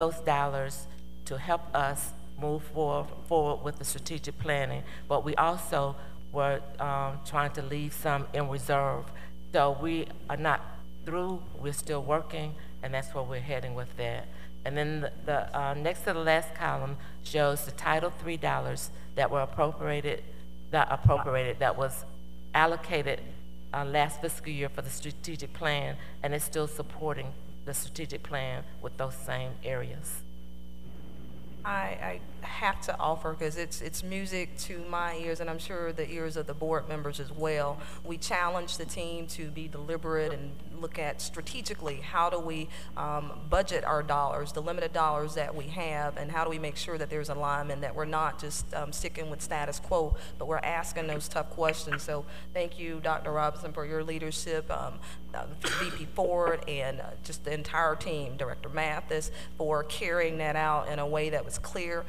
those dollars to help us move forward with the strategic planning, but we also were trying to leave some in reserve. So we are not through, we're still working, and that's where we're heading with that. And then the next to the last column shows the Title III dollars that were that was allocated last fiscal year for the strategic plan, and it's still supporting the strategic plan with those same areas. I have to offer, because it's music to my ears, and I'm sure the ears of the board members as well. We challenge the team to be deliberate and look at strategically how do we budget our dollars, the limited dollars that we have, and how do we make sure that there's alignment, that we're not just sticking with status quo, but we're asking those tough questions. So thank you, Dr. Robinson, for your leadership, VP Ford, and just the entire team, Director Mathis, for carrying that out in a way that was clear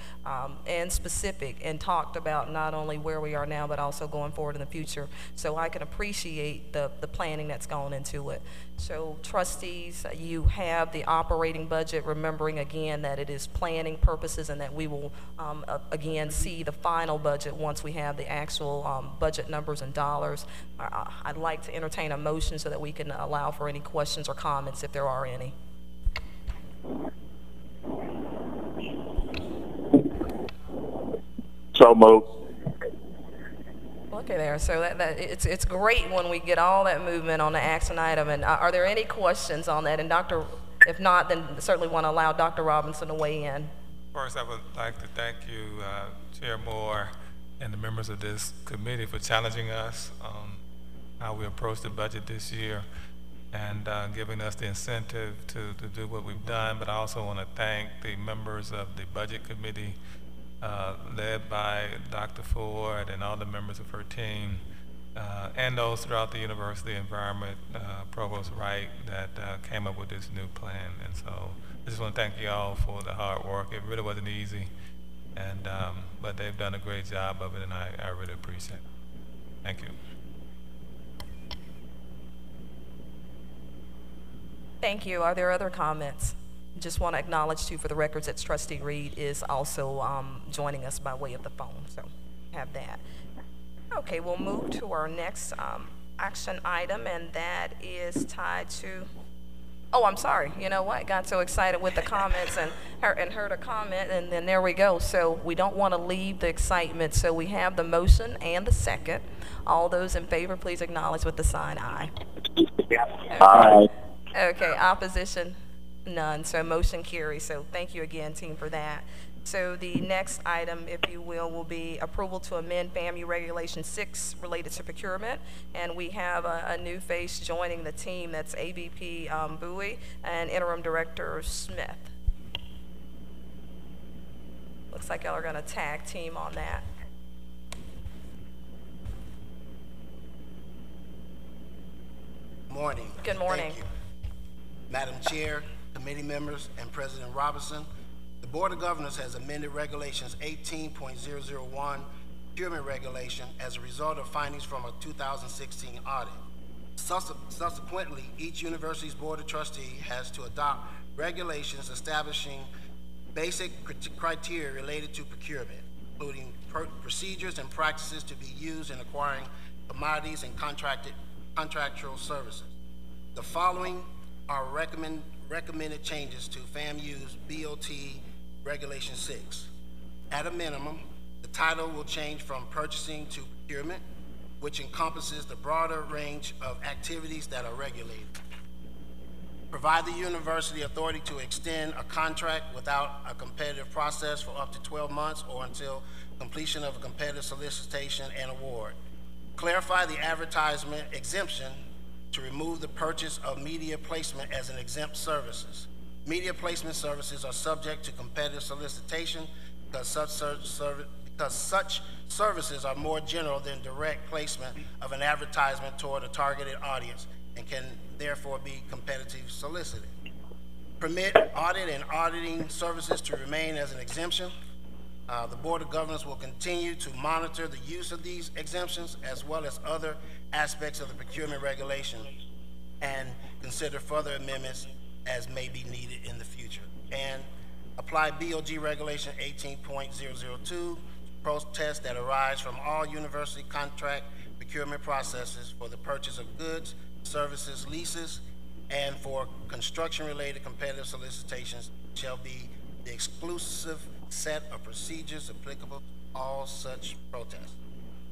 and specific, and talked about not only where we are now, but also going forward in the future. So I can appreciate the planning that's gone into it. So trustees, you have the operating budget, remembering again that it is planning purposes, and that we will again see the final budget once we have the actual budget numbers and dollars. I'd like to entertain a motion so that we can allow for any questions or comments if there are any. So moved. Okay there. So it's great when we get all that movement on the action item. And are there any questions on that? And if not, then certainly want to allow Dr. Robinson to weigh in. First, I would like to thank you, Chair Moore, and the members of this committee for challenging us on how we approach the budget this year, and giving us the incentive to do what we've done. But I also want to thank the members of the Budget Committee, led by Dr. Ford and all the members of her team, and those throughout the university environment, Provost Wright, that came up with this new plan. And so I just want to thank you all for the hard work. It really wasn't easy, and but they've done a great job of it, and I really appreciate it. Thank you. Thank you. Are there other comments? Just want to acknowledge too, for the records, that Trustee Reed is also joining us by way of the phone, so have that. Okay, we'll move to our next action item, and that is tied to, oh, I'm sorry, you know what, got so excited with the comments and heard a comment, and then there we go. So we don't want to leave the excitement, so we have the motion and the second. All those in favor, please acknowledge with the sign aye. Aye. Okay, opposition? None, so motion carries. So thank you again, team, for that. So the next item, if you will be approval to amend FAMU Regulation 6 related to procurement. And we have a new face joining the team. That's AVP Bowie and Interim Director Smith. Looks like y'all are going to tag team on that. Morning. Good morning. Thank you. Madam Chair, committee members, and President Robinson, the Board of Governors has amended Regulations 18.001 procurement regulation as a result of findings from a 2016 audit. Subsequently, each university's Board of Trustees has to adopt regulations establishing basic criteria related to procurement, including procedures and practices to be used in acquiring commodities and contractual services. The following are recommended changes to FAMU's BOT Regulation 6. At a minimum, the title will change from purchasing to procurement, which encompasses the broader range of activities that are regulated. Provide the university authority to extend a contract without a competitive process for up to 12 months or until completion of a competitive solicitation and award. Clarify the advertisement exemption to remove the purchase of media placement as an exempt services. Media placement services are subject to competitive solicitation because such services are more general than direct placement of an advertisement toward a targeted audience and can therefore be competitively solicited. Permit audit and auditing services to remain as an exemption. The Board of Governors will continue to monitor the use of these exemptions as well as other aspects of the procurement regulation and consider further amendments as may be needed in the future. And apply BOG Regulation 18.002, protests that arise from all university contract procurement processes for the purchase of goods, services, leases, and for construction-related competitive solicitations shall be the exclusive set of procedures applicable to all such protests.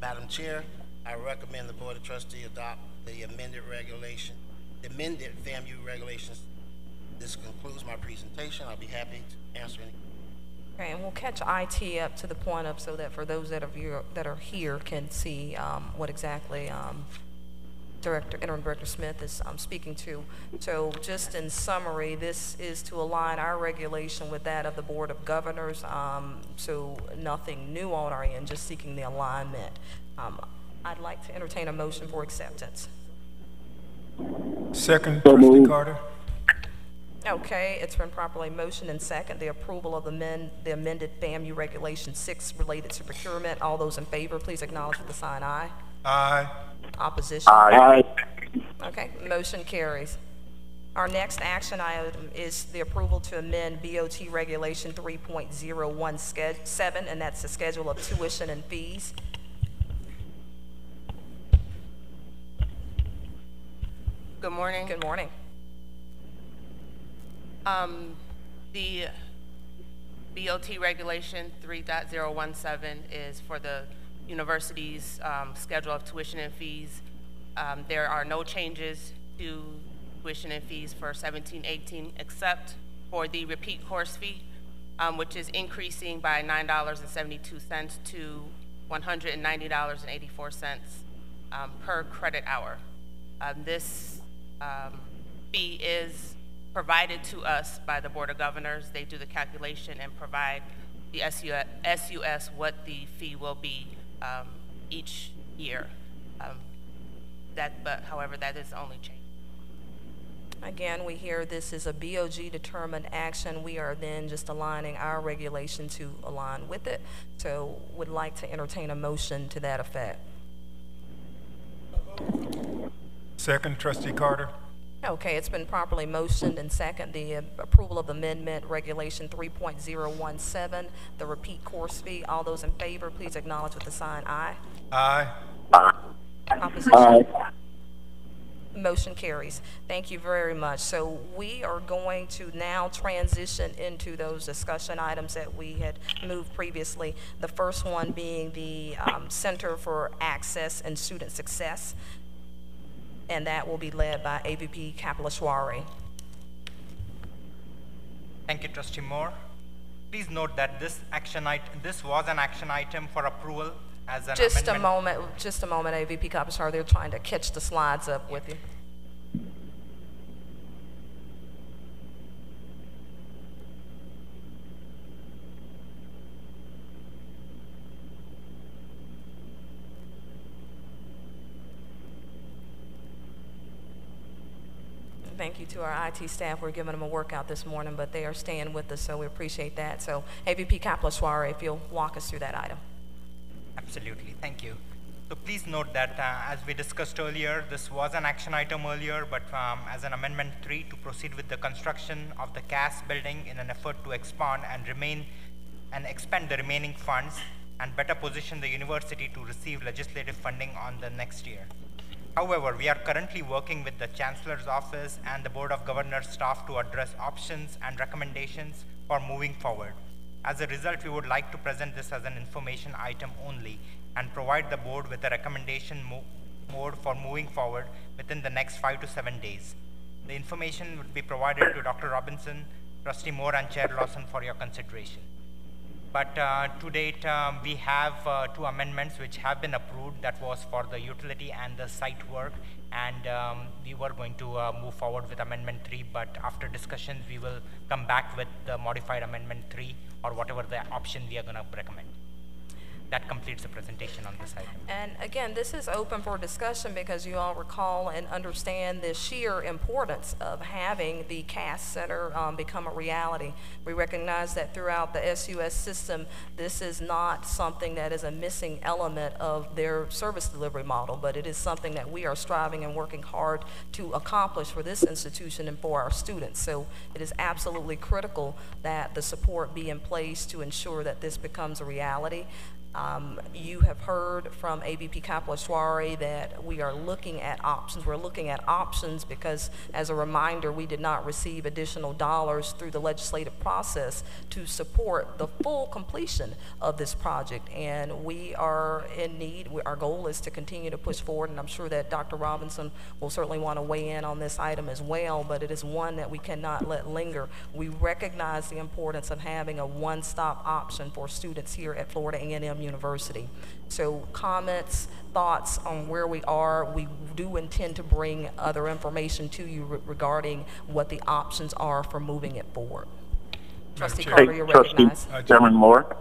Madam Chair, I recommend the Board of Trustees adopt the amended FAMU regulations. This concludes my presentation. I'll be happy to answer any. Okay, and we'll catch IT up to the point up so that for those that are here can see what exactly Interim Director Smith is speaking to. So just in summary, this is to align our regulation with that of the Board of Governors. So nothing new on our end, just seeking the alignment. I'd like to entertain a motion for acceptance. Second, Trustee Carter. Okay, it's been properly motioned and second, the approval of the amended FAMU Regulation 6 related to procurement. All those in favor, please acknowledge with the sign aye. Aye. Opposition? Aye. Okay, motion carries. Our next action item is the approval to amend BOT Regulation 3.017, and that's the schedule of tuition and fees. Good morning. Good morning. The BOT Regulation 3.017 is for the university's schedule of tuition and fees. There are no changes to tuition and fees for 17-18 except for the repeat course fee, which is increasing by $9.72 to $190.84 per credit hour. This fee is provided to us by the Board of Governors. They do the calculation and provide the SUS what the fee will be each year. However, that is the only change. Again, we hear this is a BOG determined action. We are then just aligning our regulation to align with it. So would like to entertain a motion to that effect. Second, Trustee Carter. Okay, it's been properly motioned and second, the approval of Amendment Regulation 3.017, the repeat course fee. All those in favor, please acknowledge with the sign aye. Aye. Opposition? Aye. Motion carries. Thank you very much. So we are going to now transition into those discussion items that we had moved previously. The first one being the Center for Access and Student Success, and that will be led by AVP Kapilashwari. Thank you, Trustee Moore. Please note that this was an action item for approval as an Just amendment. a moment, AVP Kapilashwari. They're trying to catch the slides up with you. Thank you to our IT staff. We're giving them a workout this morning, but they are staying with us, so we appreciate that. So AVP Kapilashwari, if you'll walk us through that item. Absolutely, thank you. So please note that as we discussed earlier, this was an action item earlier, but as an Amendment 3 to proceed with the construction of the CAS building in an effort to expand and expend the remaining funds and better position the university to receive legislative funding on the next year. However, we are currently working with the Chancellor's Office and the Board of Governors staff to address options and recommendations for moving forward. As a result, we would like to present this as an information item only and provide the board with a recommendation mode for moving forward within the next 5 to 7 days. The information would be provided to Dr. Robinson, Trustee Moore, and Chair Lawson for your consideration. But to date, we have 2 amendments which have been approved. That was for the utility and the site work, and we were going to move forward with Amendment 3, but after discussions, we will come back with the modified Amendment 3 or whatever the option we are going to recommend. that completes the presentation on this item. And again, this is open for discussion because you all recall and understand the sheer importance of having the CAS Center become a reality. We recognize that throughout the SUS system, this is not something that is a missing element of their service delivery model, but it is something that we are striving and working hard to accomplish for this institution and for our students. So it is absolutely critical that the support be in place to ensure that this becomes a reality. You have heard from AVP Kaplan-Swari that we are looking at options. We're looking at options because, as a reminder, we did not receive additional dollars through the legislative process to support the full completion of this project. And we are in need. Our goal is to continue to push forward, and I'm sure that Dr. Robinson will certainly want to weigh in on this item as well, but it is one that we cannot let linger. We recognize the importance of having a one-stop option for students here at Florida A&M University. So comments, thoughts on where we are. We do intend to bring other information to you regarding what the options are for moving it forward. Trustee Chair. Carter, you're recognized. Chairman Moore,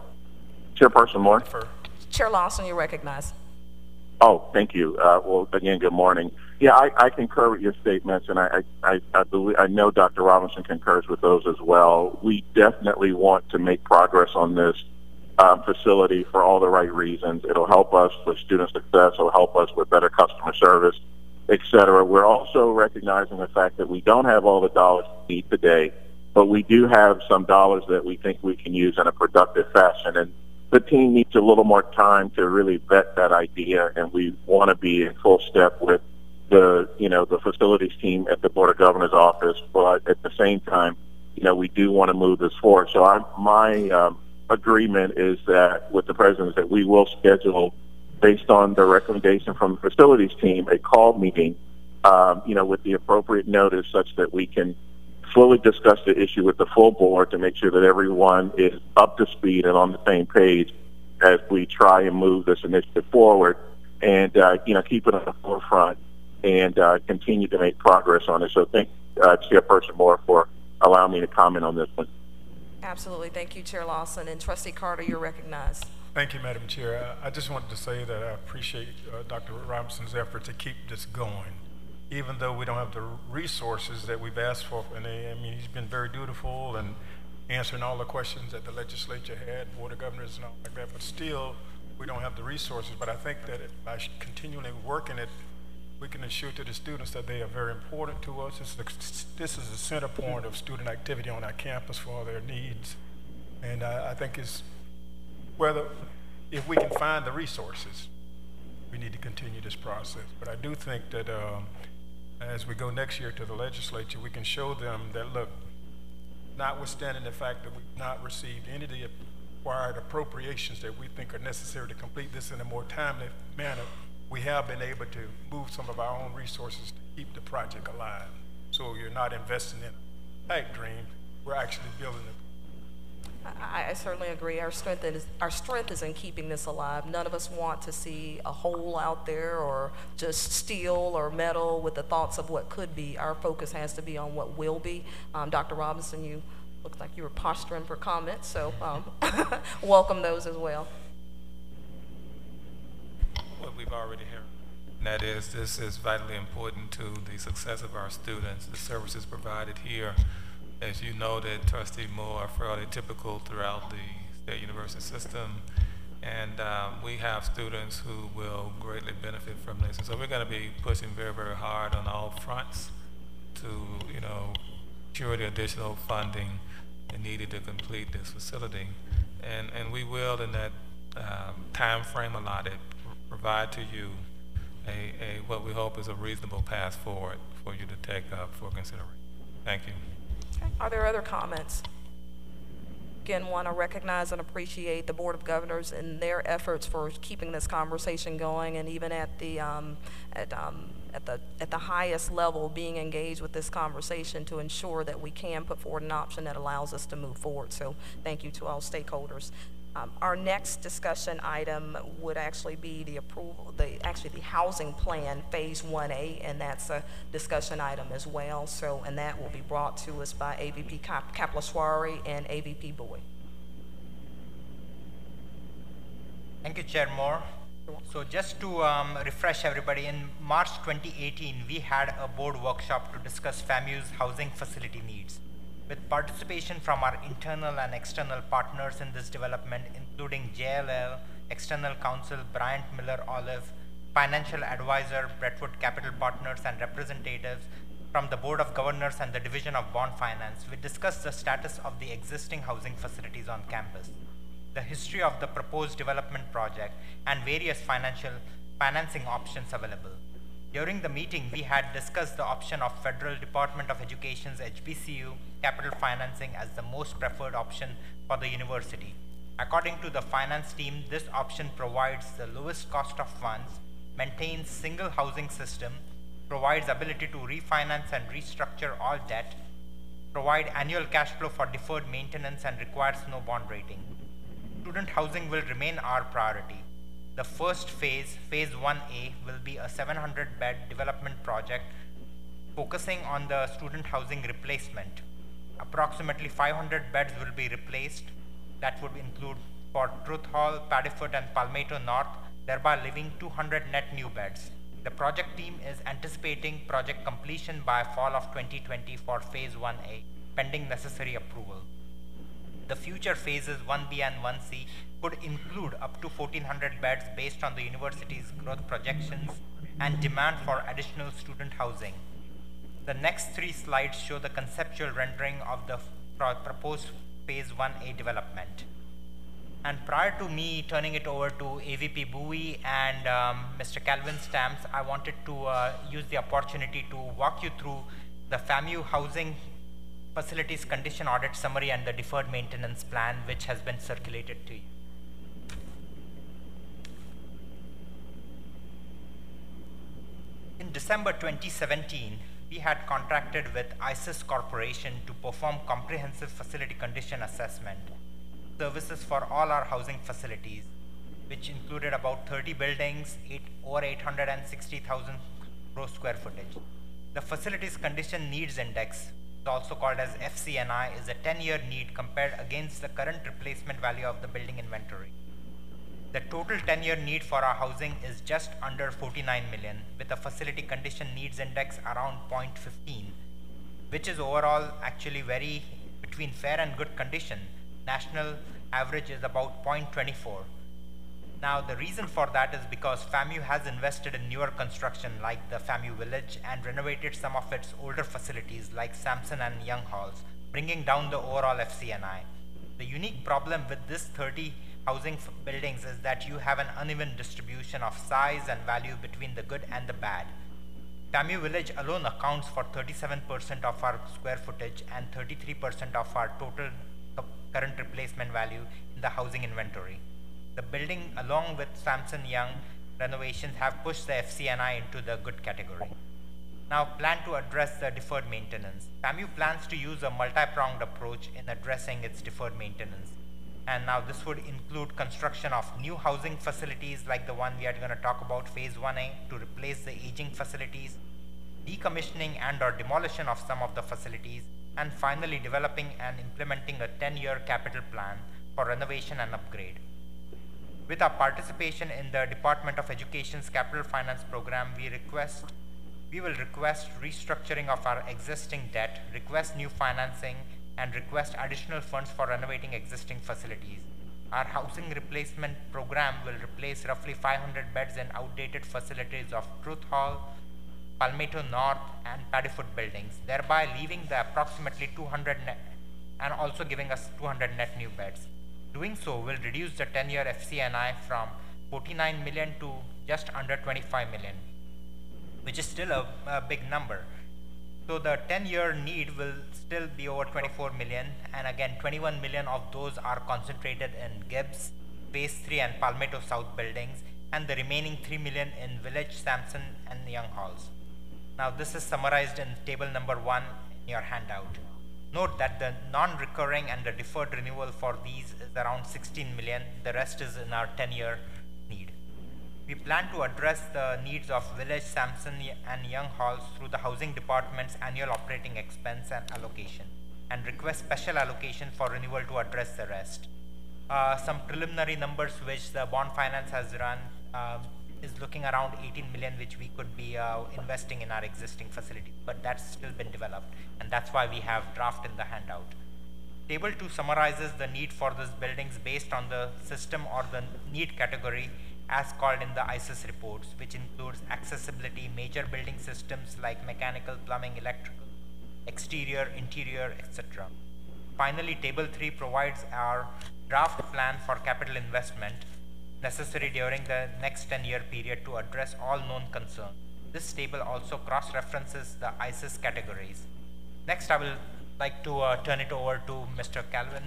Chairperson Moore. Chair Lawson, you're recognized. Oh, thank you. Well, again, good morning. Yeah, I concur with your statements, and I know Dr. Robinson concurs with those as well. We definitely want to make progress on this facility for all the right reasons. It'll help us with student success. It'll help us with better customer service, et cetera. We're also recognizing the fact that we don't have all the dollars we need today, but we do have some dollars that we think we can use in a productive fashion. And the team needs a little more time to really vet that idea, and we want to be in full step with the facilities team at the Board of Governors office. But at the same time, we do want to move this forward. So my agreement is that with the president that we will schedule, based on the recommendation from the facilities team, a call meeting, with the appropriate notice such that we can fully discuss the issue with the full board to make sure that everyone is up to speed and on the same page as we try and move this initiative forward and, keep it on the forefront and continue to make progress on it. So thank Chairperson Moore for allowing me to comment on this one. Absolutely. Thank you, Chair Lawson. And Trustee Carter, you're recognized. Thank you, Madam Chair. I just wanted to say that I appreciate Dr. Robinson's effort to keep this going. Even though we don't have the resources that we've asked for, and he's been very dutiful and answering all the questions that the legislature had, Board of Governors and all like that, but still we don't have the resources. But I think that by continually working it, we can assure to the students that they are very important to us. This is the center point of student activity on our campus for all their needs. And I think it's if we can find the resources, we need to continue this process. But I do think that as we go next year to the legislature, we can show them that, look, notwithstanding the fact that we've not received any of the required appropriations that we think are necessary to complete this in a more timely manner, we have been able to move some of our own resources to keep the project alive. So you're not investing in a pipe dream, we're actually building it. I certainly agree. Our strength is in keeping this alive. None of us want to see a hole out there or just steel or metal with the thoughts of what could be. Our focus has to be on what will be. Dr. Robinson, you looked like you were posturing for comments, so welcome those as well. What we've already heard, and that is this is vitally important to the success of our students. The services provided here, as you noted, Trustee Moore, are fairly typical throughout the state university system, and we have students who will greatly benefit from this. And so we're going to be pushing very, very hard on all fronts to, secure the additional funding needed to complete this facility. And we will, in that time frame allotted, provide to you what we hope is a reasonable path forward for you to take up for consideration. Thank you. Okay. Are there other comments? Again, want to recognize and appreciate the Board of Governors and their efforts for keeping this conversation going, and even at the highest level, being engaged with this conversation to ensure that we can put forward an option that allows us to move forward. So thank you to all stakeholders. Our next discussion item would actually be the approval, the housing plan phase 1A, and that's a discussion item as well. So, and that will be brought to us by AVP Kaplan-Swari and AVP Boyd. Thank you, Chair Moore. So just to refresh everybody, in March 2018, we had a board workshop to discuss FAMU's housing facility needs, with participation from our internal and external partners in this development, including JLL, external counsel Bryant Miller Olive, financial advisor Brentwood Capital Partners, and representatives from the Board of Governors and the Division of Bond Finance. We discussed the status of the existing housing facilities on campus, the history of the proposed development project, and various financing options available. During the meeting, we had discussed the option of Federal Department of Education's HBCU capital financing as the most preferred option for the university. According to the finance team, this option provides the lowest cost of funds, maintains single housing system, provides ability to refinance and restructure all debt, provide annual cash flow for deferred maintenance, and requires no bond rating. Student housing will remain our priority. The first phase, phase 1A, will be a 700-bed development project focusing on the student housing replacement. Approximately 500 beds will be replaced. That would include for Truth Hall, Paddyfoot, and Palmetto North, thereby leaving 200 net new beds. The project team is anticipating project completion by fall of 2020 for phase 1A, pending necessary approval. The future phases 1B and 1C could include up to 1,400 beds based on the university's growth projections and demand for additional student housing. The next 3 slides show the conceptual rendering of the proposed phase 1A development. And prior to me turning it over to AVP Bowie and Mr. Calvin Stamps, I wanted to use the opportunity to walk you through the FAMU housing facilities condition audit summary and the deferred maintenance plan, which has been circulated to you. In December 2017, we had contracted with ISIS Corporation to perform comprehensive facility condition assessment services for all our housing facilities, which included about 30 buildings, over 860,000 gross square footage. The Facilities Condition Needs Index, also called as FCNI, is a 10-year need compared against the current replacement value of the building inventory. The total 10-year need for our housing is just under 49 million, with a Facility Condition Needs Index around 0.15, which is overall actually very between fair and good condition. National average is about 0.24. Now, the reason for that is because FAMU has invested in newer construction like the FAMU Village and renovated some of its older facilities like Sampson and Young Halls, bringing down the overall FCNI. The unique problem with this 30 housing buildings is that you have an uneven distribution of size and value between the good and the bad. FAMU Village alone accounts for 37% of our square footage and 33% of our total current replacement value in the housing inventory. The building, along with Sampson Young renovations, have pushed the FCNI into the good category. Now, plan to address the deferred maintenance. FAMU plans to use a multi-pronged approach in addressing its deferred maintenance. And now this would include construction of new housing facilities like the one we are going to talk about, phase 1A, to replace the aging facilities, decommissioning and or demolition of some of the facilities, and finally developing and implementing a 10-year capital plan for renovation and upgrade. With our participation in the Department of Education's Capital Finance Program, we will request restructuring of our existing debt, request new financing, and request additional funds for renovating existing facilities. Our housing replacement program will replace roughly 500 beds in outdated facilities of Truth Hall, Palmetto North, and Paddyfoot buildings, thereby leaving the approximately 200 net and also giving us 200 net new beds. Doing so will reduce the 10-year FCNI from 49 million to just under 25 million, which is still a big number. So the 10-year need will still be over 24 million, and again 21 million of those are concentrated in Gibbs, Phase 3 and Palmetto South buildings, and the remaining 3 million in Village, Sampson, and Young Halls. Now this is summarized in table number 1 in your handout. Note that the non-recurring and the deferred renewal for these is around 16 million. The rest is in our 10-year need. We plan to address the needs of Village, Sampson, and Young Halls through the Housing Department's annual operating expense and allocation, and request special allocation for renewal to address the rest. some preliminary numbers which the bond finance has run is looking around 18 million, which we could be investing in our existing facility, but that's still been developed, and that's why we have draft in the handout. Table 2 summarizes the need for these buildings based on the system or the need category as called in the ISIS reports, which includes accessibility, major building systems like mechanical, plumbing, electrical, exterior, interior, etc. Finally, Table 3 provides our draft plan for capital investment necessary during the next 10-year period to address all known concerns. This table also cross-references the ISIS categories. Next, I will like to turn it over to Mr. Calvin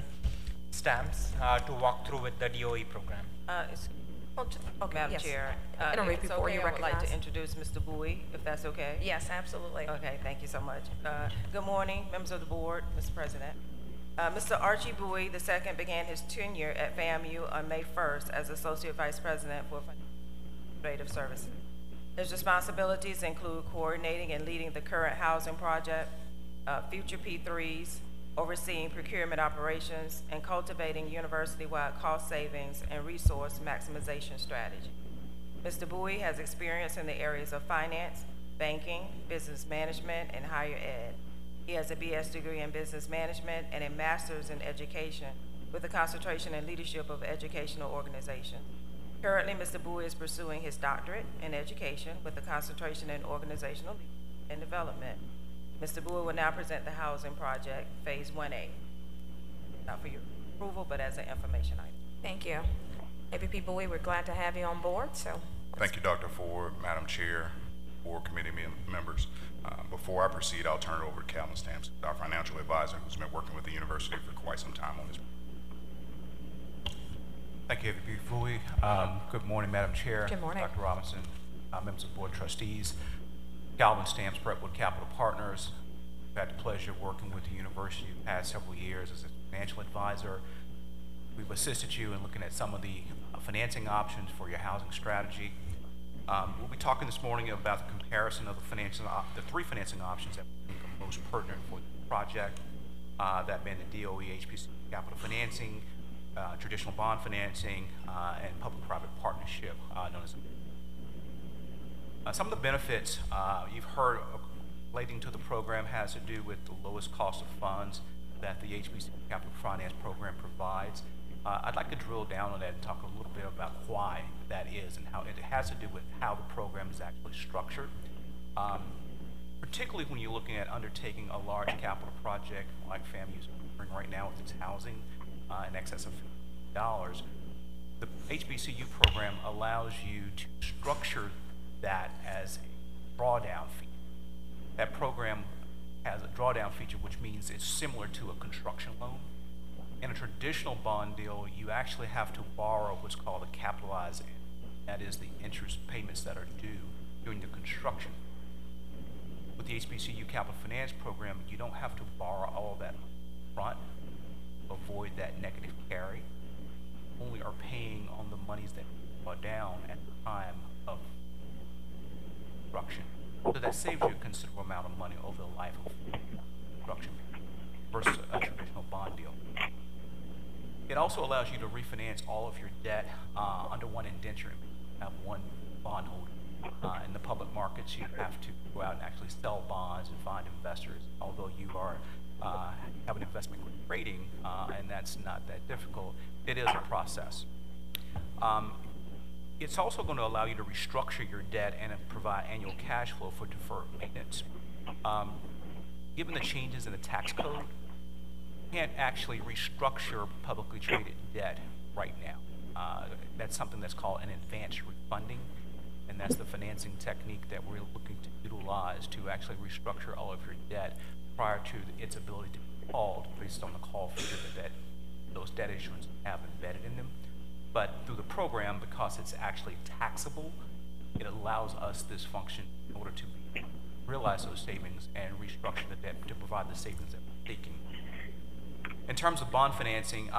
Stamps to walk through with the DOE program. Okay, Madam yes. Chair, Interrupt if it's before okay, you I would like recognize. to introduce Mr. Bowie, if that's okay. Yes, absolutely. Okay, thank you so much. Good morning, members of the board, Mr. President. Mr. Archie Bowie II began his tenure at FAMU on May 1st as Associate Vice President for Administrative Services. His responsibilities include coordinating and leading the current housing project, future P3s, overseeing procurement operations, and cultivating university-wide cost savings and resource maximization strategy. Mr. Bowie has experience in the areas of finance, banking, business management, and higher ed. He has a BS degree in business management and a master's in education with a concentration in leadership of educational organizations. Currently, Mr. Bowie is pursuing his doctorate in education with a concentration in organizational leadership and development. Mr. Bowie will now present the housing project, Phase 1A. Not for your approval, but as an information item. Thank you. AVP Bowie, we're glad to have you on board. So, Thank you, Dr. Ford, Madam Chair, board committee members. Before I proceed, I'll turn it over to Calvin Stamps, our financial advisor, who's been working with the university for quite some time on this. Thank you, AVP Bowie. Good morning, Madam Chair. Good morning. Dr. Robinson, members of the board of trustees. Calvin Stamps, Brentwood Capital Partners. I've had the pleasure of working with the university the past several years as a financial advisor. We've assisted you in looking at some of the financing options for your housing strategy. We'll be talking this morning about the comparison of the three financing options that we think are most pertinent for the project, that being the DOE HPC capital financing, traditional bond financing, and public-private partnership, known as some of the benefits you've heard relating to the program has to do with the lowest cost of funds that the HBC Capital Finance Program provides. I'd like to drill down on that and talk a little bit about why that is and how it has to do with how the program is actually structured. Particularly when you're looking at undertaking a large capital project like FAMU's doing right now with its housing in excess of $50. The HBCU program allows you to structure that as a drawdown fee. That program has a drawdown feature, which means it's similar to a construction loan. In a traditional bond deal, you actually have to borrow what's called a capitalized end. That is the interest payments that are due during the construction. With the HBCU Capital Finance Program, you don't have to borrow all of that up front to avoid that negative carry. You only are paying on the monies that are down at the time of construction. So that saves you a considerable amount of money over the life of construction versus a traditional bond deal. It also allows you to refinance all of your debt under one indenture and have one bondholder. In the public markets, you have to go out and actually sell bonds and find investors. Although you are have an investment rating, and that's not that difficult, it is a process. It's also going to allow you to restructure your debt and provide annual cash flow for deferred maintenance. Given the changes in the tax code, you can't actually restructure publicly traded debt right now. That's something that's called an advanced refunding, and that's the financing technique that we're looking to utilize to actually restructure all of your debt prior to its ability to be called based on the call feature that those debt issuances have embedded in them. But through the program, because it's actually taxable, it allows us this function in order to realize those savings and restructure the debt to provide the savings that we're seeking. In terms of bond financing,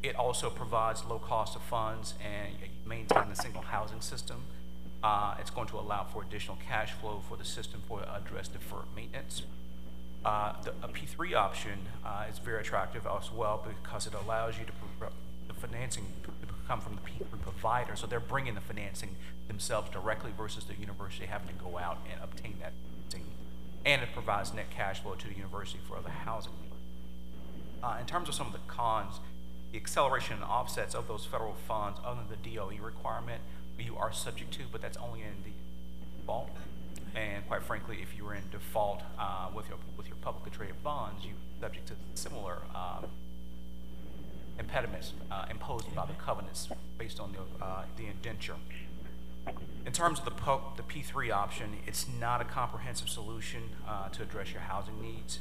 it also provides low cost of funds and maintain the single housing system. It's going to allow for additional cash flow for the system for address deferred maintenance. A P3 option is very attractive as well because it allows you to financing to come from the P3 provider, so they're bringing the financing themselves directly versus the university having to go out and obtain that financing. And it provides net cash flow to the university for other housing needs. In terms of some of the cons, the acceleration and offsets of those federal funds other than the DOE requirement, you are subject to, but that's only in the default. And quite frankly, if you were in default with your publicly traded bonds, you're subject to similar impediments imposed by the covenants based on the indenture. In terms of the P3 option, it's not a comprehensive solution to address your housing needs.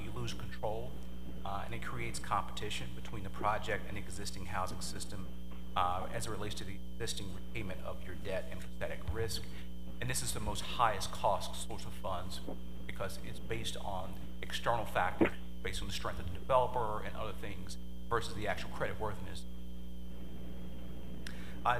You lose control, and it creates competition between the project and the existing housing system as it relates to the existing repayment of your debt and pathetic risk. And this is the most highest cost source of funds because it's based on external factors, based on the strength of the developer and other things versus the actual credit worthiness.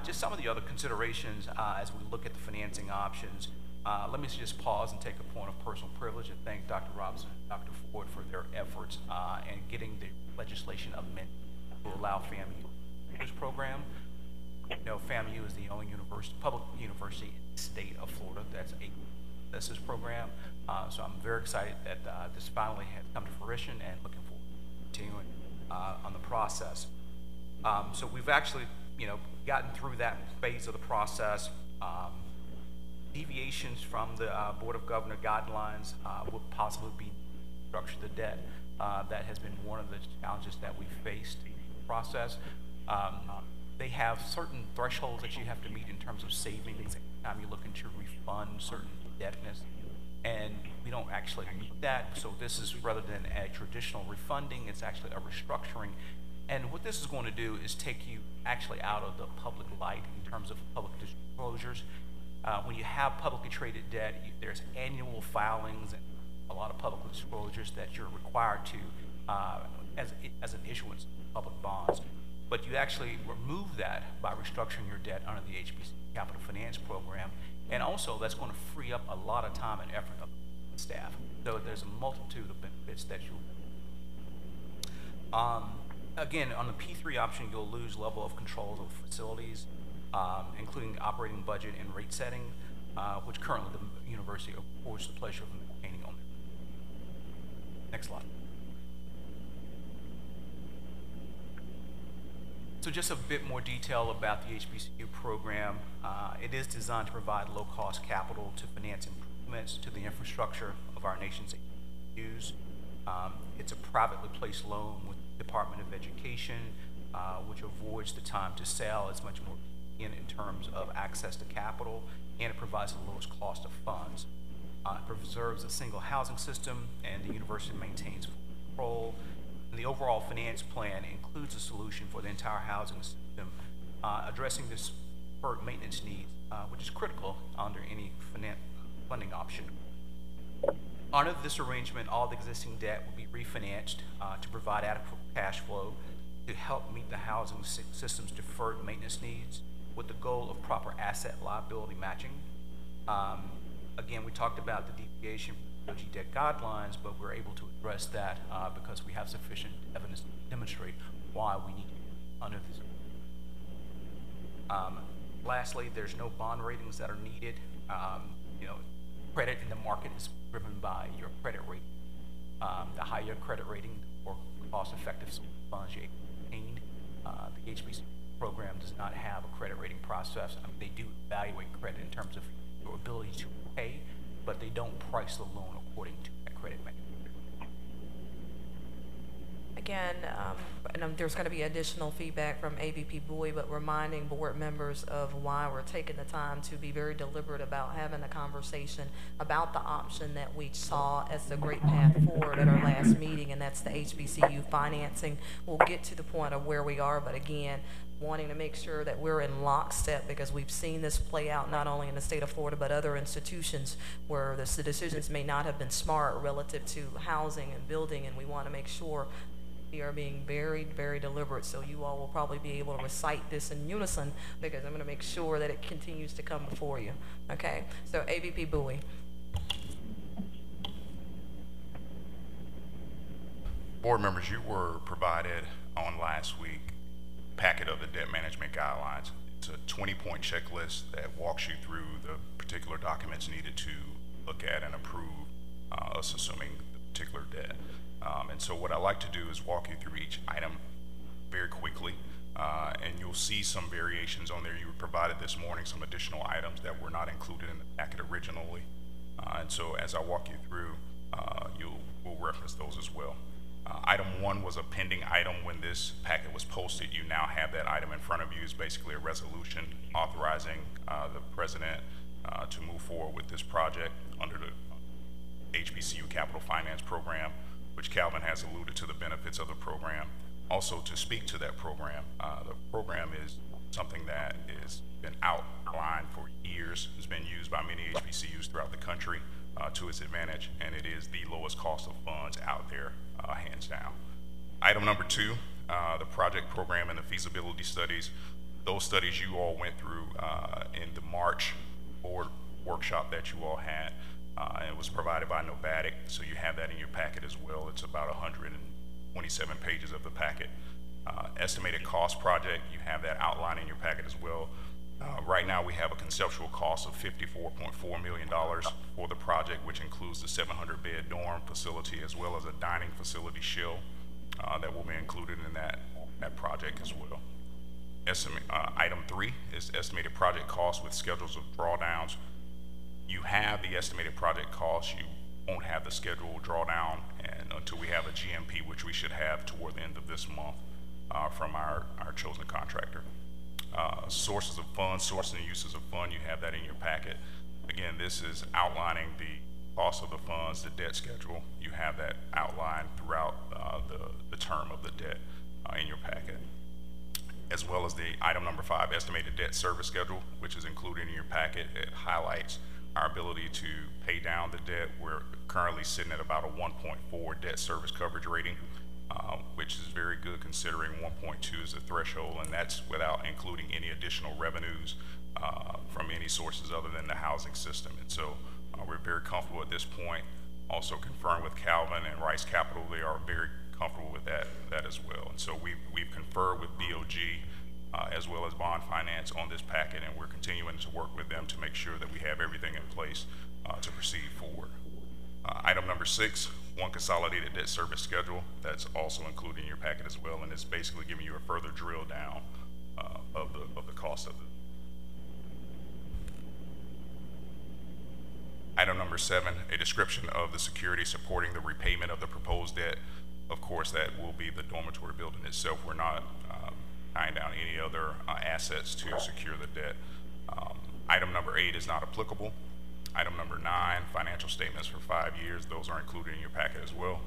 Just some of the other considerations as we look at the financing options. Let me just pause and take a point of personal privilege and thank Dr. Robinson and Dr. Ford for their efforts in getting the legislation amended to allow FAMU this program. You know, FAMU is the only public university in the state of Florida that's this program. So I'm very excited that this finally has come to fruition and looking forward to continuing on the process. So we've actually, gotten through that phase of the process. Deviations from the Board of Governor guidelines would possibly be structure the debt. That has been one of the challenges that we faced in the process. They have certain thresholds that you have to meet in terms of savings every time you're looking to refund certain indebtedness, and we don't actually meet that. So this is, rather than a traditional refunding, it's actually a restructuring. And what this is going to do is take you actually out of the public light in terms of public disclosures. When you have publicly traded debt, there's annual filings and a lot of public disclosures that you're required to as an issuance of public bonds. But you actually remove that by restructuring your debt under the HBC Capital Finance Program. And also, that's going to free up a lot of time and effort of the staff. So there's a multitude of benefits that you'll again, on the P3 option, you'll lose level of control of facilities, including operating budget and rate setting, which currently the university affords the pleasure of maintaining on there. Next slide. So just a bit more detail about the HBCU program. It is designed to provide low-cost capital to finance improvements to the infrastructure of our nation's HBCUs. It's a privately placed loan with the Department of Education, which avoids the time to sell. It's much more in terms of access to capital, and it provides the lowest cost of funds. It preserves a single housing system, and the university maintains control. And the overall finance plan includes a solution for the entire housing system, addressing this deferred maintenance needs, which is critical under any funding option. Under this arrangement, all the existing debt will be refinanced to provide adequate cash flow to help meet the housing system's deferred maintenance needs with the goal of proper asset liability matching. Again, we talked about the deviation from the debt guidelines, but we're able to address that because we have sufficient evidence to demonstrate why we need to under this. Lastly, there's no bond ratings that are needed. Credit in the market is driven by your credit rating. The higher your credit rating, the more cost-effective funds you obtain. The HBC program does not have a credit rating process. I mean, they do evaluate credit in terms of your ability to pay, but they don't price the loan according to that credit mechanism. Again, there's going to be additional feedback from AVP Bowie, but reminding board members of why we're taking the time to be very deliberate about having a conversation about the option that we saw as the great path forward at our last meeting, and that's the HBCU financing. We'll get to the point of where we are, but again, wanting to make sure that we're in lockstep because we've seen this play out not only in the state of Florida but other institutions where the decisions may not have been smart relative to housing and building, and we want to make sure we are being very, very deliberate. So you all will probably be able to recite this in unison because I'm going to make sure that it continues to come before you. Okay? So AVP Bowie. Board members, you were provided on last week packet of the debt management guidelines. It's a 20-point checklist that walks you through the particular documents needed to look at and approve us assuming the particular debt. And so what I like to do is walk you through each item very quickly, and you'll see some variations on there. You were provided this morning some additional items that were not included in the packet originally. And so as I walk you through, we'll reference those as well. Item 1 was a pending item when this packet was posted. You now have that item in front of you. It's basically a resolution authorizing the president to move forward with this project under the HBCU Capital Finance Program, which Calvin has alluded to the benefits of the program. Also, to speak to that program, the program is something that has been outlined for years. It's been used by many HBCUs throughout the country to its advantage, and it is the lowest cost of funds out there, hands down. Item number 2, the project program and the feasibility studies. Those studies you all went through in the March board workshop that you all had. It was provided by Novatic, so you have that in your packet as well. It's about 127 pages of the packet. Estimated cost project, you have that outlined in your packet as well. Right now we have a conceptual cost of $54.4 million for the project, which includes the 700-bed dorm facility as well as a dining facility shell that will be included in that project as well. Item 3 is estimated project cost with schedules of drawdowns. You have the estimated project cost. You won't have the scheduled drawdown until we have a GMP, which we should have toward the end of this month from our chosen contractor. Sources of funds, sources and uses of fund, you have that in your packet. Again, this is outlining the cost of the funds, the debt schedule. You have that outlined throughout the term of the debt in your packet, as well as the item number 5, estimated debt service schedule, which is included in your packet. It highlights our ability to pay down the debt. We're currently sitting at about a 1.4 debt service coverage rating, which is very good considering 1.2 is the threshold, and that's without including any additional revenues from any sources other than the housing system. And so we're very comfortable at this point. Also confirmed with Calvin and Rice Capital, they are very comfortable with that as well. And so we've conferred with BOG as well as Bond Finance on this packet, and we're continuing to work with them to make sure that we have everything in place to proceed forward. Item number 6, one consolidated debt service schedule. That's also included in your packet as well, and it's basically giving you a further drill down of the cost of it. Item number 7, a description of the security supporting the repayment of the proposed debt. Of course, that will be the dormitory building itself. We're not tying down any other assets to secure the debt. Item number 8 is not applicable. Item number 9, financial statements for 5 years. Those are included in your packet as well.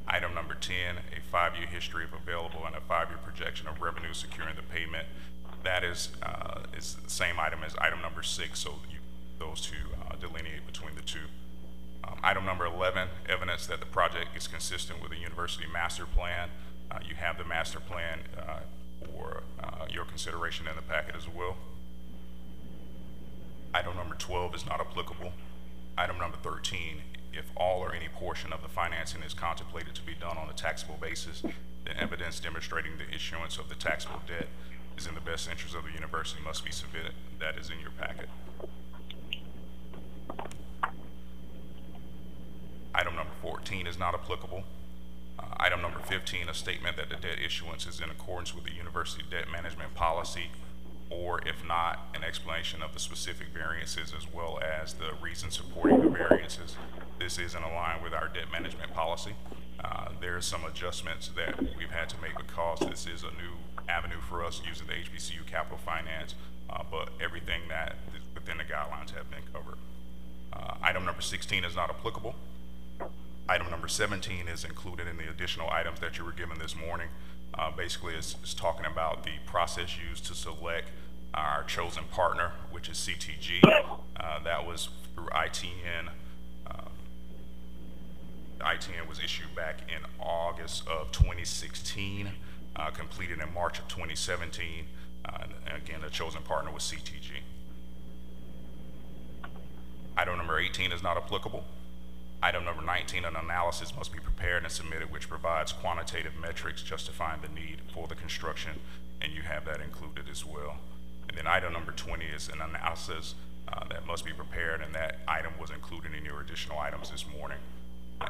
Item number 10, a 5-year history of available and a 5-year projection of revenue securing the payment. That is the same item as item number 6, so those two delineate between the two. Item number 11, evidence that the project is consistent with the university master plan. You have the master plan for your consideration in the packet as well. Item number 12 is not applicable. Item number 13, if all or any portion of the financing is contemplated to be done on a taxable basis, then evidence demonstrating the issuance of the taxable debt is in the best interest of the university must be submitted. That is in your packet. Item number 14 is not applicable. Item number 15, a statement that the debt issuance is in accordance with the university debt management policy, or if not, an explanation of the specific variances as well as the reasons supporting the variances. This is in line with our debt management policy. There are some adjustments that we've had to make because this is a new avenue for us using the HBCU Capital Finance, but everything that is within the guidelines have been covered. Item number 16 is not applicable. Item number 17 is included in the additional items that you were given this morning. Basically, it's talking about the process used to select our chosen partner, which is CTG. That was through ITN. ITN was issued back in August of 2016, completed in March of 2017. And again, the chosen partner was CTG. Item number 18 is not applicable. Item number 19, an analysis must be prepared and submitted which provides quantitative metrics justifying the need for the construction, and you have that included as well. And then item number 20 is an analysis that must be prepared, and that item was included in your additional items this morning.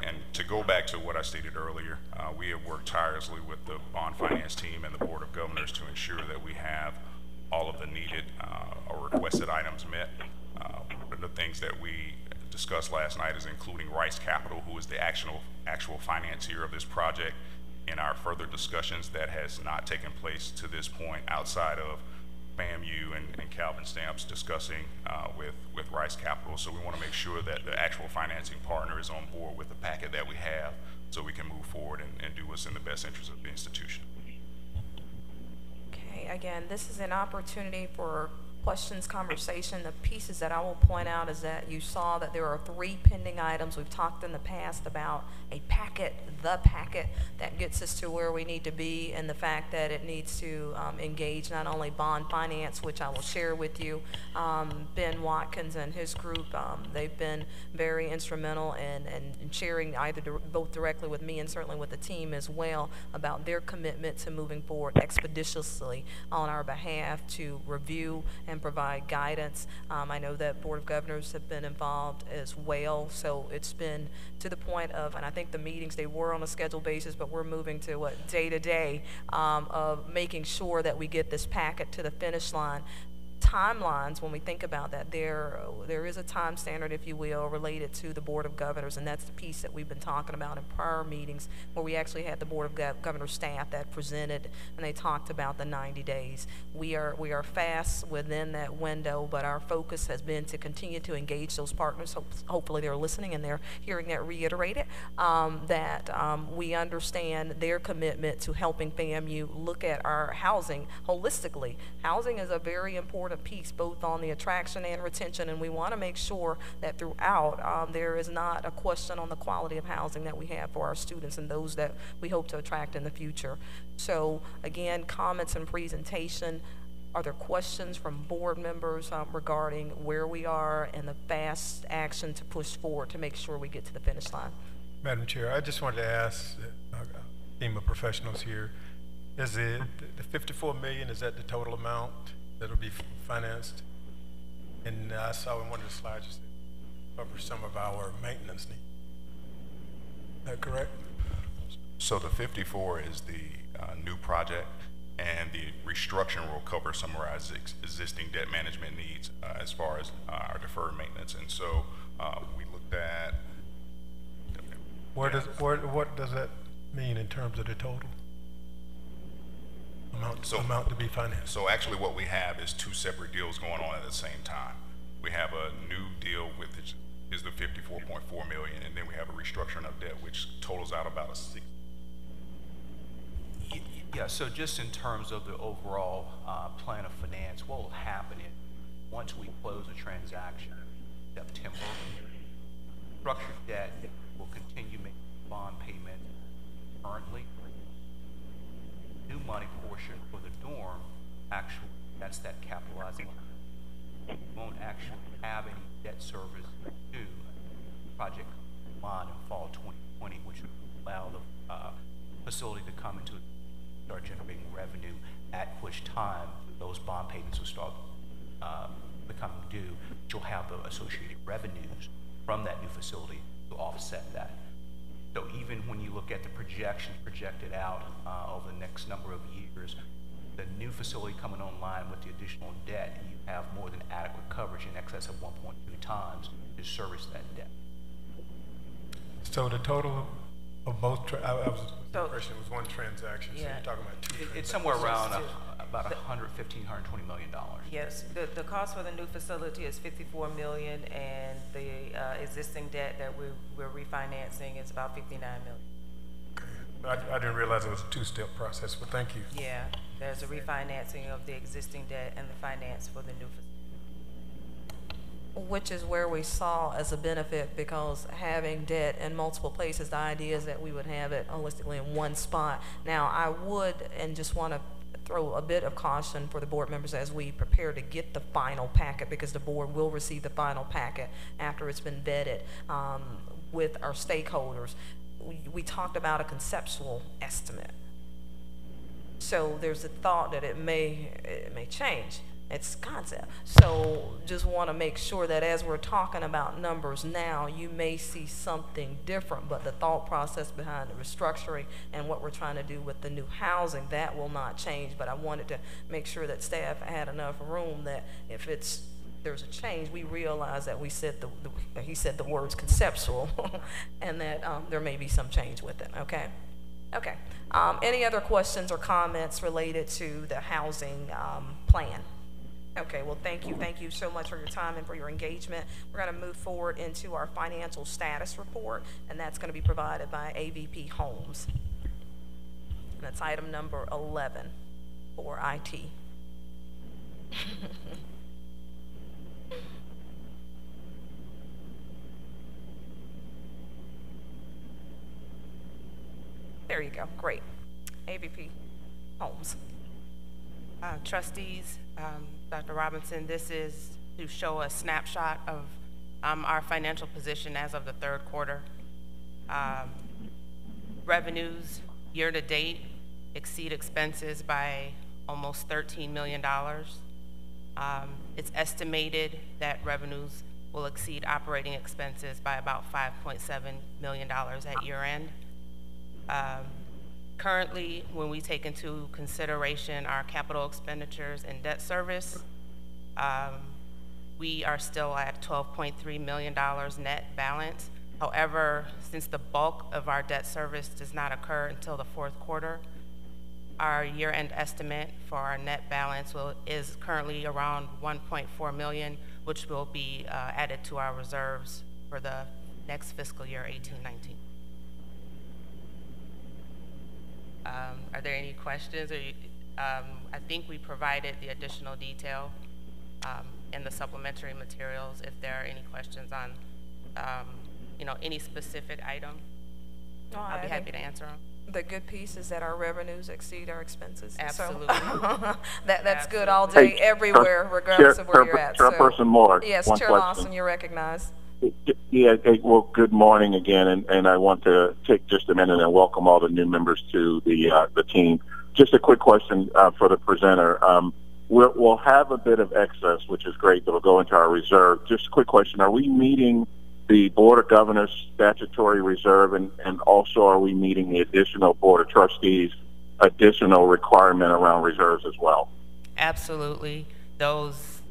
And to go back to what I stated earlier, we have worked tirelessly with the bond finance team and the Board of Governors to ensure that we have all of the needed or requested items met. One of the things that we discussed last night is including Rice Capital, who is the actual financier of this project. In our further discussions, that has not taken place to this point outside of FAMU and Calvin Stamps discussing with Rice Capital. So we want to make sure that the actual financing partner is on board with the packet that we have so we can move forward and do what's in the best interest of the institution. Okay, again, this is an opportunity for questions, conversation. The pieces that I will point out is that you saw that there are 3 pending items. We've talked in the past about a packet, the packet that gets us to where we need to be, and the fact that it needs to engage not only bond finance, which I will share with you. Ben Watkins and his group, they've been very instrumental in sharing both directly with me and certainly with the team as well about their commitment to moving forward expeditiously on our behalf to review and provide guidance. I know that Board of Governors have been involved as well, so it's been to the point of, and I think the meetings, they were on a scheduled basis, but we're moving to what, day to day, of making sure that we get this packet to the finish line. Timelines, when we think about that, there is a time standard, if you will, related to the Board of Governors, and that's the piece that we've been talking about in prior meetings where we actually had the Board of Governors staff that presented, and they talked about the 90 days. We are fast within that window, but our focus has been to continue to engage those partners. Hopefully they're listening and they're hearing that reiterated, that we understand their commitment to helping FAMU look at our housing holistically. Housing is a very important piece both on the attraction and retention, and we want to make sure that throughout there is not a question on the quality of housing that we have for our students and those that we hope to attract in the future. So again, comments and presentation. Are there questions from board members regarding where we are and the fast action to push forward to make sure we get to the finish line? Madam Chair, I just wanted to ask a team of professionals here, is it the 54 million, is that the total amount that'll be financed? And I saw in one of the slides you said cover some of our maintenance needs. Is that correct? So the 54 is the new project, and the restructuring will cover some of our existing debt management needs as far as our deferred maintenance. And so we looked at what does that mean in terms of the total amount to be financed? So actually what we have is 2 separate deals going on at the same time. We have a new deal with is the 54.4 million, and then we have a restructuring of debt which totals out about a 6. Yeah, so just in terms of the overall plan of finance, what will happen is once we close a transaction in September, structured debt will continue making bond payment currently. New money portion for the dorm, actually, that's that capitalizing. We won't actually have any debt service due. Project line in fall 2020, which will allow the facility to come into start generating revenue, at which time those bond payments will start becoming due, which will have the associated revenues from that new facility to offset that. So even when you look at the projections projected out over the next number of years, the new facility coming online with the additional debt, you have more than adequate coverage in excess of 1.2 times to service that debt. So the total of both, the impression it was one transaction, so you're talking about 2 transactions. It's somewhere around about $115, $120 million. Yes, the cost for the new facility is $54 million, and the existing debt that we're refinancing is about $59 million. I didn't realize it was a 2-step process, but thank you. Yeah, there's a refinancing of the existing debt and the finance for the new facility. Which is where we saw as a benefit, because having debt in multiple places, the idea is that we would have it holistically in one spot. Now, I would, and just want to throw a bit of caution for the board members as we prepare to get the final packet, because the board will receive the final packet after it's been vetted. with our stakeholders, we talked about a conceptual estimate. So there's a thought that it may change. It's concept. So just want to make sure that as we're talking about numbers now, you may see something different, but the thought process behind the restructuring and what we're trying to do with the new housing, that will not change. But I wanted to make sure that staff had enough room that if there's a change, we realize that we said he said the words conceptual and that there may be some change with it. Okay. Okay. Any other questions or comments related to the housing plan? Okay, well, thank you. Thank you so much for your time and for your engagement. We're going to move forward into our financial status report, and that's going to be provided by AVP Holmes. And that's item number 11 for IT. There you go. Great. AVP Holmes. Trustees, Dr. Robinson, this is to show a snapshot of our financial position as of the third quarter. Revenues year to date exceed expenses by almost $13 million. It's estimated that revenues will exceed operating expenses by about $5.7 million at year end. Currently, when we take into consideration our capital expenditures and debt service, we are still at $12.3 million net balance. However, since the bulk of our debt service does not occur until the fourth quarter, our year-end estimate for our net balance is currently around $1.4 million, which will be added to our reserves for the next fiscal year, 18-19. Are there any questions? I think we provided the additional detail in the supplementary materials. If there are any questions on, any specific item, I'll be happy to answer them. The good piece is that our revenues exceed our expenses. Absolutely. So that's good all day, everywhere, regardless of where you're at. Chairperson Moore. Yes, Chair Lawson, you're recognized. Yeah, well, good morning again, and I want to take just a minute and welcome all the new members to the team. Just a quick question for the presenter. We'll have a bit of excess, which is great, that will go into our reserve. Just a quick question. Are we meeting the Board of Governors statutory reserve, and also are we meeting the additional Board of Trustees additional requirement around reserves as well? Absolutely. Those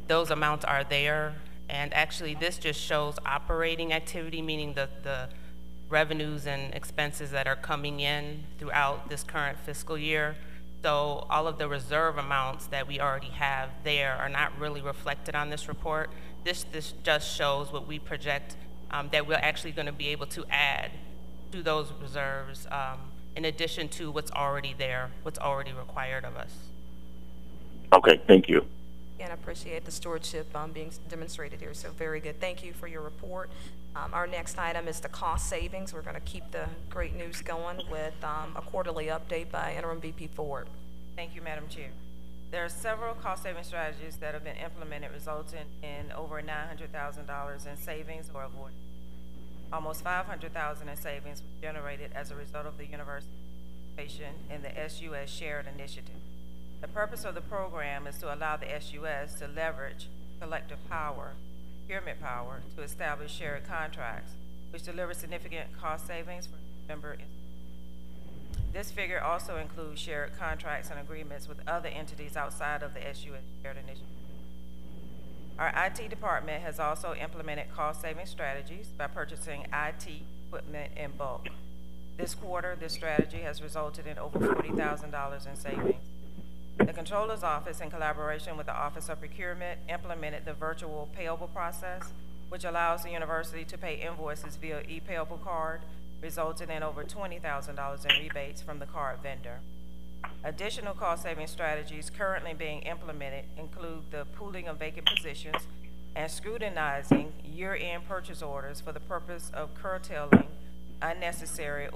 amounts are there. And actually, this just shows operating activity, meaning the revenues and expenses that are coming in throughout this current fiscal year. So all of the reserve amounts that we already have there are not really reflected on this report. This just shows what we project that we're actually going to be able to add to those reserves in addition to what's already there, what's already required of us. Okay, thank you. And I appreciate the stewardship being demonstrated here. So very good. Thank you for your report. Our next item is the cost savings. We're going to keep the great news going with a quarterly update by Interim VP Ford. Thank you, Madam Chair. There are several cost-saving strategies that have been implemented, resulting in over $900,000 in savings or avoidance. Almost $500,000 in savings was generated as a result of the university participation in the SUS Shared Initiative. The purpose of the program is to allow the SUS to leverage collective power, procurement power, to establish shared contracts, which deliver significant cost savings for member institutions. This figure also includes shared contracts and agreements with other entities outside of the SUS Shared Initiative. Our IT department has also implemented cost-saving strategies by purchasing IT equipment in bulk. This quarter, this strategy has resulted in over $40,000 in savings. The Controller's Office, in collaboration with the Office of Procurement, implemented the virtual payable process, which allows the university to pay invoices via e-payable card, resulting in over $20,000 in rebates from the card vendor. Additional cost-saving strategies currently being implemented include the pooling of vacant positions and scrutinizing year-end purchase orders for the purpose of curtailing unnecessary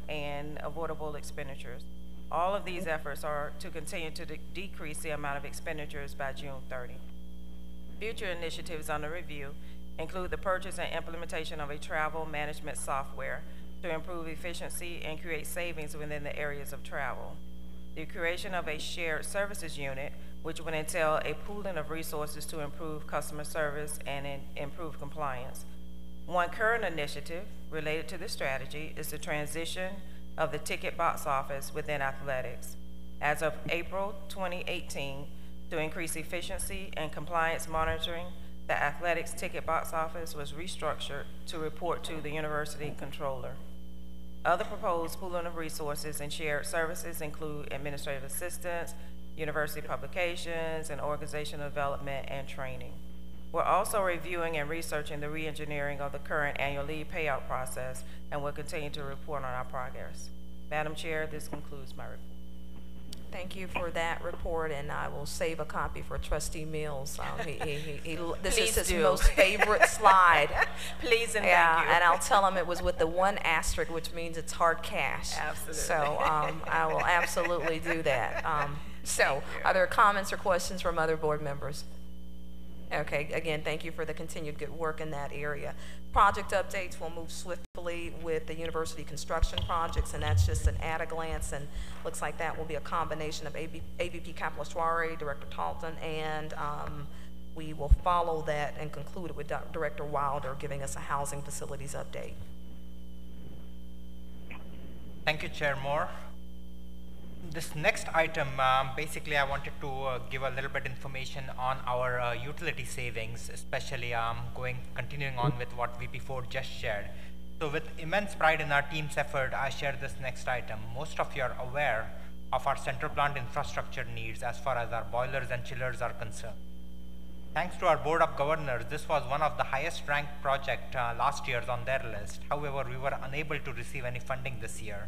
and avoidable expenditures. All of these efforts are to continue to decrease the amount of expenditures by June 30. Future initiatives under review include the purchase and implementation of a travel management software to improve efficiency and create savings within the areas of travel. The creation of a shared services unit, which would entail a pooling of resources to improve customer service and improve compliance. One current initiative related to this strategy is the transition of the ticket box office within athletics. As of April 2018, to increase efficiency and compliance monitoring, the athletics ticket box office was restructured to report to the university controller. Other proposed pooling of resources and shared services include administrative assistance, university publications, and organizational development and training. We're also reviewing and researching the re-engineering of the current annual leave payout process, and will continue to report on our progress. Madam Chair, this concludes my report. Thank you for that report, and I will save a copy for Trustee Mills. This Please is his do. most favorite slide. Please and Yeah, thank you. and I'll tell him it was with the one asterisk, which means it's hard cash. Absolutely. So I will absolutely do that. So are there comments or questions from other board members? Okay, again, thank you for the continued good work in that area. Project updates will move swiftly with the university construction projects, and that's just an at-a-glance, and looks like that will be a combination of AVP Capital, Director Talton, and we will follow that and conclude it with Director Wilder giving us a housing facilities update. Thank you, Chair Moore. This next item, basically I wanted to give a little bit information on our utility savings, especially continuing on with what VP Ford just shared. So with immense pride in our team's effort, I share this next item. Most of you are aware of our central plant infrastructure needs as far as our boilers and chillers are concerned. Thanks to our Board of Governors, this was one of the highest ranked projects last year on their list. However, we were unable to receive any funding this year.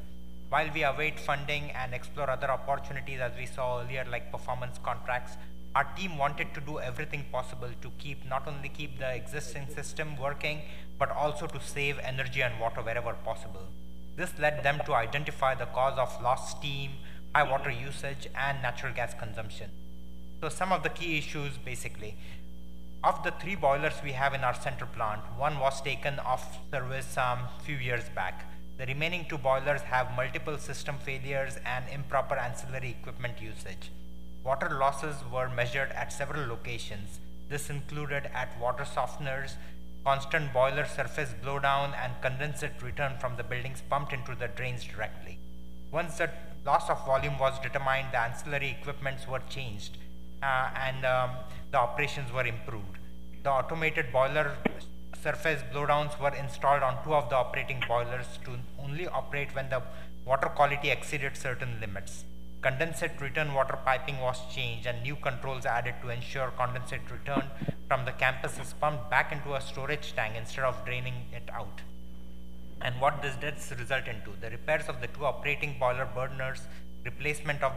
While we await funding and explore other opportunities as we saw earlier, like performance contracts, our team wanted to do everything possible to not only keep the existing system working, but also to save energy and water wherever possible. This led them to identify the cause of lost steam, high water usage, and natural gas consumption. So some of the key issues, basically, of the 3 boilers we have in our central plant, one was taken off service few years back. The remaining 2 boilers have multiple system failures and improper ancillary equipment usage. Water losses were measured at several locations. This included at water softeners, constant boiler surface blowdown, and condensate return from the buildings pumped into the drains directly. Once the loss of volume was determined, the ancillary equipments were changed and the operations were improved. The automated boiler surface blowdowns were installed on 2 of the operating boilers to only operate when the water quality exceeded certain limits. Condensate return water piping was changed and new controls added to ensure condensate return from the campus is pumped back into a storage tank instead of draining it out. And what this did result into? The repairs of the 2 operating boiler burners, replacement of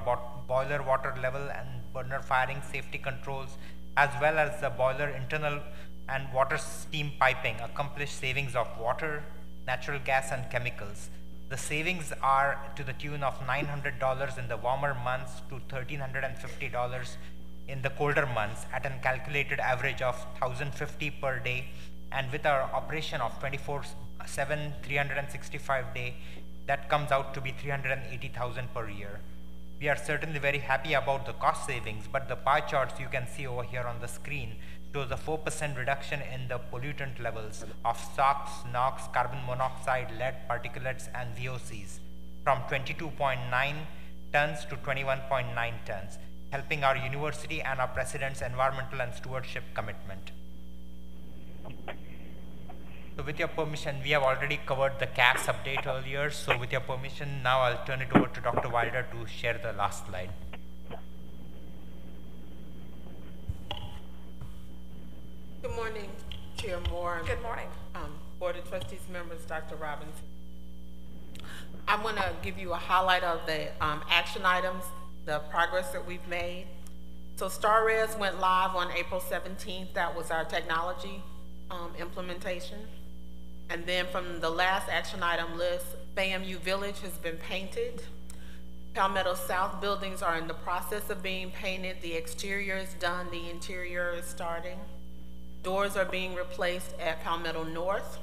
boiler water level and burner firing safety controls, as well as the boiler internal and water steam piping accomplished savings of water, natural gas, and chemicals. The savings are to the tune of $900 in the warmer months to $1,350 in the colder months at a calculated average of $1,050 per day, and with our operation of 24/7, 365 day, that comes out to be $380,000 per year. We are certainly very happy about the cost savings, but the pie charts you can see over here on the screen shows a 4% reduction in the pollutant levels of SOx, NOx, carbon monoxide, lead particulates, and VOCs from 22.9 tons to 21.9 tons, helping our university and our president's environmental and stewardship commitment. So with your permission, we have already covered the CAS update earlier, so with your permission, now I'll turn it over to Dr. Wilder to share the last slide. Good morning, Chair Moore. Good morning. Board of Trustees members, Dr. Robinson. I want to give you a highlight of the action items, the progress that we've made. So StarRes went live on April 17th. That was our technology implementation. And then from the last action item list, FAMU Village has been painted. Palmetto South buildings are in the process of being painted. The exterior is done, the interior is starting. Doors are being replaced at Palmetto North.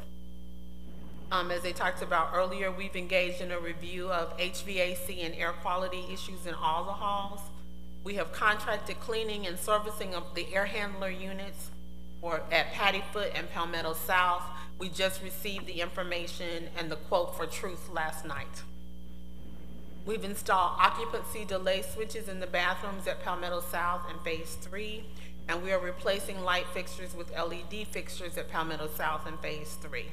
As they talked about earlier, we've engaged in a review of HVAC and air quality issues in all the halls. We have contracted cleaning and servicing of the air handler units at Pattyfoot and Palmetto South. We just received the information and the quote for Truth last night. We've installed occupancy delay switches in the bathrooms at Palmetto South in Phase 3, and we are replacing light fixtures with LED fixtures at Palmetto South in Phase 3.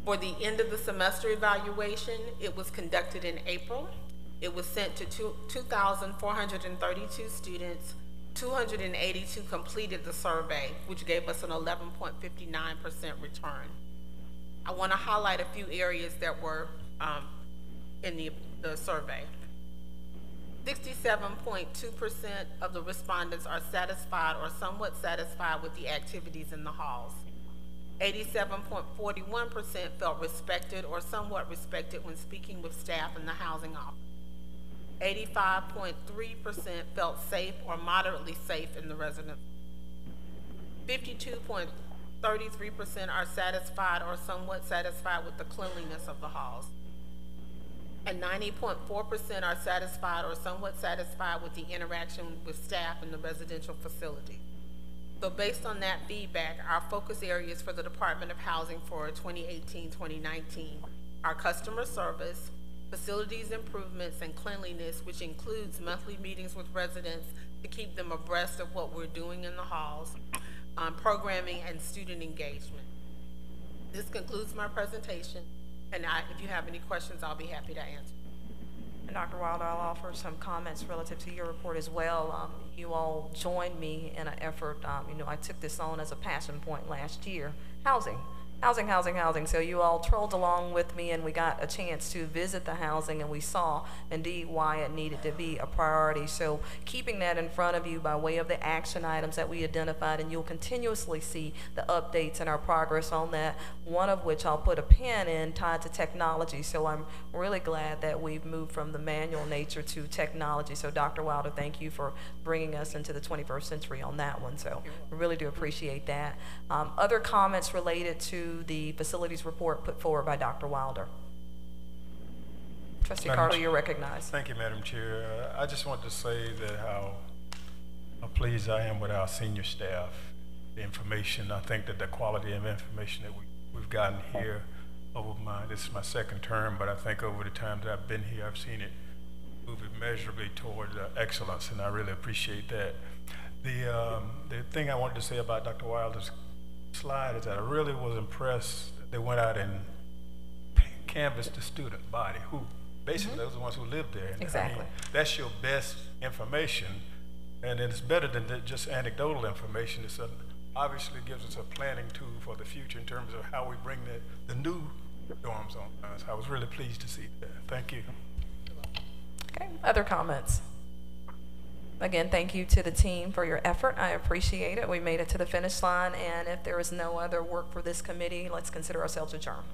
For the end of the semester evaluation, it was conducted in April. It was sent to 2,432 students. 282 completed the survey, which gave us an 11.59% return. I want to highlight a few areas that were in the survey. 67.2% of the respondents are satisfied or somewhat satisfied with the activities in the halls. 87.41% felt respected or somewhat respected when speaking with staff in the housing office. 85.3% felt safe or moderately safe in the residence. 52.33% are satisfied or somewhat satisfied with the cleanliness of the halls. And 90.4% are satisfied or somewhat satisfied with the interaction with staff in the residential facility. So based on that feedback, our focus areas for the Department of Housing for 2018-2019 are customer service, facilities improvements, and cleanliness, which includes monthly meetings with residents to keep them abreast of what we're doing in the halls, programming, and student engagement. This concludes my presentation, and if you have any questions, I'll be happy to answer. And Dr. Wilder, I'll offer some comments relative to your report as well. You all joined me in an effort, I took this on as a passion point last year, housing. So you all trolled along with me, and we got a chance to visit the housing, and we saw indeed why it needed to be a priority. So keeping that in front of you by way of the action items that we identified, and you'll continuously see the updates and our progress on that, one of which I'll put a pin in tied to technology. So I'm really glad that we've moved from the manual nature to technology. So Dr. Wilder, thank you for bringing us into the 21st century on that one. So we really do appreciate that. Other comments related to the facilities report put forward by Dr. Wilder. Trustee Carter, you're recognized. Thank you, Madam Chair. I just want to say that how pleased I am with our senior staff, the information. I think that the quality of information that we've gotten here over this is my second term, but I think over the time that I've been here, I've seen it move immeasurably toward excellence, and I really appreciate that. The thing I wanted to say about Dr. Wilder's slide is that I really was impressed that they went out and canvassed the student body, who basically those are the ones who live there. And exactly. I mean, that's your best information, and it's better than just anecdotal information. It's obviously gives us a planning tool for the future in terms of how we bring the new dorms on us. I was really pleased to see that. Thank you. Okay, other comments? Again, thank you to the team for your effort. I appreciate it. We made it to the finish line, and if there is no other work for this committee, let's consider ourselves adjourned.